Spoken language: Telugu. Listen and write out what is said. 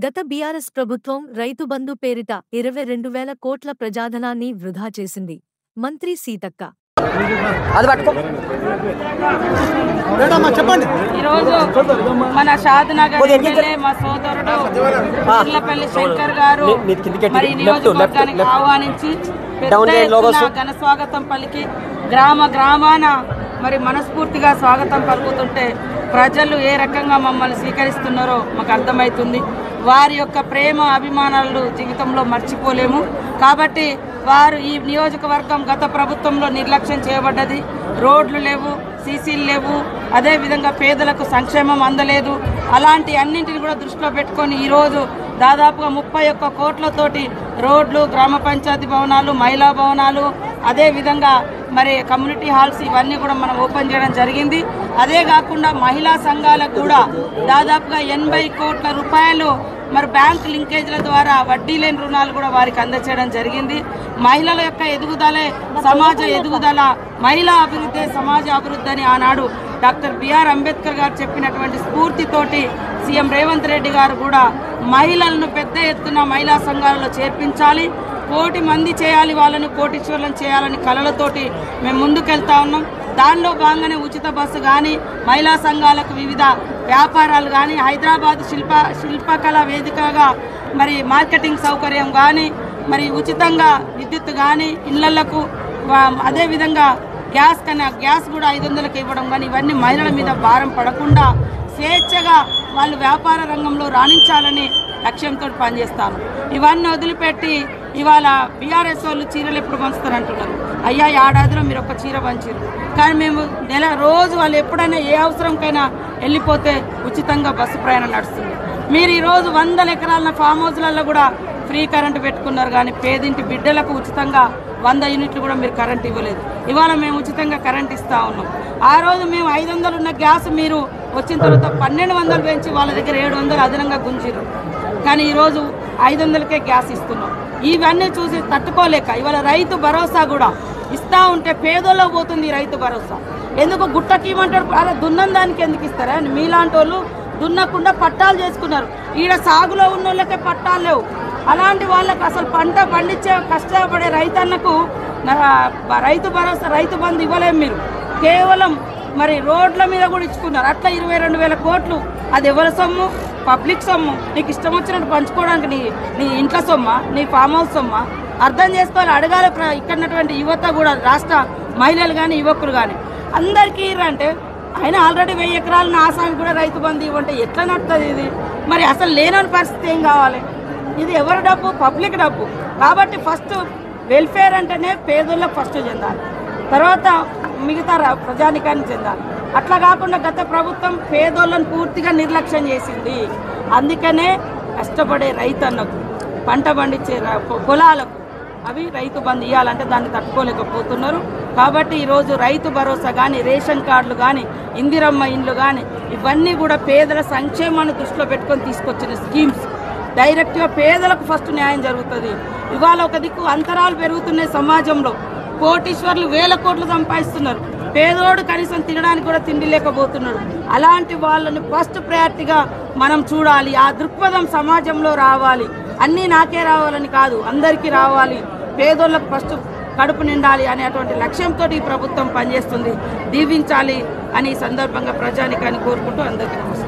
గత బీఆర్ఎస్ ప్రభుత్వం రైతు బంధు పేరిట 22,000 కోట్ల ప్రజాధనాన్ని వృధా చేసింది. మంత్రి సీతక్క ఈరోజు మన షాద్నగర్ ఎమ్మెల్యే మా సోదరుడు ఉర్లపల్లి శంకర్ గారు మరి నియోజకవర్గానికి ఆహ్వానించి పెద్ద ఎత్తున ఘన స్వాగతం పలికి గ్రామాన మరి మనస్ఫూర్తిగా స్వాగతం పలుకుతుంటే ప్రజలు ఏ రకంగా మమ్మల్ని స్వీకరిస్తున్నారో మాకు అర్థమవుతుంది. వారి యొక్క ప్రేమ అభిమానాలు జీవితంలో మర్చిపోలేము. కాబట్టి వారు ఈ నియోజకవర్గం గత ప్రభుత్వంలో నిర్లక్ష్యం చేయబడ్డది. రోడ్లు లేవు, సీసీలు లేవు, అదేవిధంగా పేదలకు సంక్షేమం అందలేదు. అలాంటి అన్నింటిని కూడా దృష్టిలో పెట్టుకొని ఈరోజు దాదాపుగా 31 కోట్లతోటి రోడ్లు, గ్రామ పంచాయతీ భవనాలు, మహిళా భవనాలు, అదేవిధంగా మరి కమ్యూనిటీ హాల్స్ ఇవన్నీ కూడా మనం ఓపెన్ చేయడం జరిగింది. అదే కాకుండా మహిళా సంఘాలకు కూడా దాదాపుగా 80 కోట్ల రూపాయలు మరి బ్యాంక్ లింకేజ్ల ద్వారా వడ్డీ లేని రుణాలు కూడా వారికి అందచేయడం జరిగింది. మహిళల యొక్క ఎదుగుదలే సమాజ ఎదుగుదల, మహిళా అభివృద్ధి సమాజ అభివృద్ధి అని ఆనాడు డాక్టర్ బిఆర్ అంబేద్కర్ గారు చెప్పినటువంటి స్ఫూర్తితోటి సీఎం రేవంత్ రెడ్డి గారు కూడా మహిళలను పెద్ద ఎత్తున మహిళా సంఘాలలో చేర్పించాలి, 1 కోటి మంది చేయాలి, వాళ్ళను కోటీశ్వర్లను చేయాలని కలలతోటి మేము ముందుకెళ్తా ఉన్నాం. దానిలో భాగంగానే ఉచిత బస్సు కానీ, మహిళా సంఘాలకు వివిధ వ్యాపారాలు కానీ, హైదరాబాద్ శిల్పకళా వేదికగా మరి మార్కెటింగ్ సౌకర్యం కానీ, మరి ఉచితంగా విద్యుత్ కానీ ఇళ్లకు, అదేవిధంగా గ్యాస్ కూడా 500కి ఇవ్వడం కానీ, ఇవన్నీ మహిళల మీద భారం పడకుండా స్వేచ్ఛగా వాళ్ళు వ్యాపార రంగంలో రాణించాలని లక్ష్యంతో పనిచేస్తాను. ఇవన్నీ వదిలిపెట్టి ఇవాళ బీఆర్ఎస్ వాళ్ళు చీరలు ఎప్పుడు పంచుతారంటున్నారు. అయ్యా, ఏడాదిలో మీరు ఒక చీర పంచారు, కానీ మేము రోజు వాళ్ళు ఎప్పుడైనా ఏ అవసరంకైనా వెళ్ళిపోతే ఉచితంగా బస్సు ప్రయాణం నడుస్తుంది. మీరు ఈరోజు 100 ఎకరాల ఫామ్ హౌస్లలో కూడా ఫ్రీ కరెంటు పెట్టుకున్నారు, కానీ పేదింటి బిడ్డలకు ఉచితంగా 100 యూనిట్లు కూడా మీరు కరెంట్ ఇవ్వలేదు. ఇవాళ మేము ఉచితంగా కరెంట్ ఇస్తూ ఉన్నాం. ఆ రోజు మేము 500 ఉన్న గ్యాస్ మీరు వచ్చిన తర్వాత 1200 పెంచి వాళ్ళ దగ్గర 700 అదనంగా గుంజిరు, కానీ ఈరోజు 500కే గ్యాస్ ఇస్తున్నాం. ఇవన్నీ చూసి తట్టుకోలేక ఇవాళ రైతు భరోసా కూడా ఇస్తూ ఉంటే పేదోళ్ళకు పోతుంది రైతు భరోసా. ఎందుకు గుట్టకి ఇవ్వమంటారు? అలా దున్నం దానికి ఎందుకు ఇస్తారా? మీలాంటి వాళ్ళు దున్నకుండా పట్టాలు చేసుకున్నారు. ఈడ సాగులో ఉన్న వాళ్ళకే పట్టాలు లేవు. అలాంటి వాళ్ళకు అసలు పంట పండించే కష్టపడే రైతన్నకు రైతు భరోసా, రైతు బంధు ఇవ్వలేము. మీరు కేవలం మరి రోడ్ల మీద కూడా ఇచ్చుకున్నారు. అట్లా 22,000 కోట్లు అది ఎవరి సొమ్ము? పబ్లిక్ సొమ్ము. నీకు ఇష్టం వచ్చినట్టు పంచుకోవడానికి నీ ఇంట్లో సొమ్మ, నీ ఫామ్ హౌస్ సొమ్మ? అర్థం చేసుకోవాలి, అడగాలి. ఇక్కడటువంటి యువత కూడా, రాష్ట్ర మహిళలు కానీ యువకులు కానీ అందరికీ అంటే ఆయన ఆల్రెడీ 1000 ఎకరాలు నా ఆసామి కూడా రైతు బంధు ఇవ్వంటే ఎట్లా నడుతుంది ఇది? మరి అసలు లేనని పరిస్థితి ఏం కావాలి? ఇది ఎవరి డబ్బు? పబ్లిక్ డబ్బు. కాబట్టి ఫస్ట్ వెల్ఫేర్ అంటేనే పేదోళ్ళకు ఫస్ట్ చెందాలి, తర్వాత మిగతా ప్రజానికాన్ని చెందాలి. అట్లా కాకుండా గత ప్రభుత్వం పేదోళ్ళను పూర్తిగా నిర్లక్ష్యం చేసింది. అందుకనే కష్టపడే రైతన్నకు, పంట పండించే పొలాలకు అవి రైతు బంధు ఇవ్వాలంటే దాన్ని తట్టుకోలేకపోతున్నారు. కాబట్టి ఈరోజు రైతు భరోసా కానీ, రేషన్ కార్డులు కానీ, ఇందిరమ్మ ఇండ్లు కానీ ఇవన్నీ కూడా పేదల సంక్షేమాన్ని దృష్టిలో పెట్టుకొని తీసుకొచ్చిన స్కీమ్స్. డైరెక్ట్గా పేదలకు ఫస్ట్ న్యాయం జరుగుతుంది. ఇవాళ ఒక దిక్కు అంతరాలు పెరుగుతున్నాయి సమాజంలో. కోటీశ్వర్లు 1000 కోట్లు సంపాదిస్తున్నారు, పేదోడు కనీసం తినడానికి కూడా తిండి లేకపోతున్నాడు. అలాంటి వాళ్ళని ఫస్ట్ ప్రయారిటీగా మనం చూడాలి. ఆ దృక్పథం సమాజంలో రావాలి. అన్నీ నాకే రావాలని కాదు, అందరికీ రావాలి. పేదోళ్ళకు ఫస్ట్ కడుపు నిండాలి అనేటువంటి లక్ష్యంతో ఈ ప్రభుత్వం పనిచేస్తుంది. దీవించాలి అని ఈ సందర్భంగా ప్రజానికాన్ని కోరుకుంటూ అందరికీ నమస్కారం.